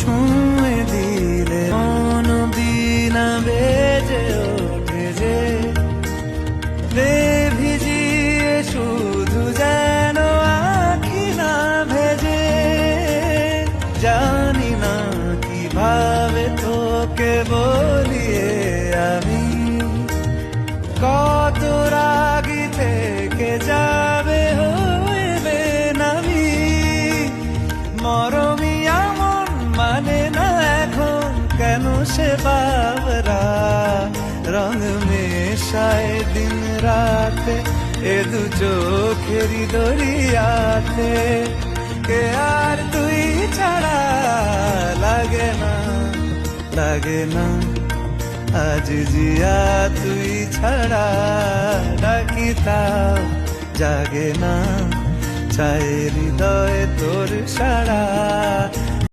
ছুঁয়ে দিলে মন বিনা বেজে ওঠে যে ভিজিয়ে শুধু যেন আখি না ভেজে। জানি না কিভাবে তোকে বলিয়ে আমি কত রাগি থেকে যাবে হইবে নামি। মরমি এমন মানে না এখন কেন সে বাবরা রং মেশায় দিন রাতে এ দু চোখেরি দরিয়াতে। কে আর তুই ছাড়া লাগে না লাগে না আজ জিয়া তুই ছাড়া ডাকিতাম জাগে না চায় হৃদয় তোর সারা।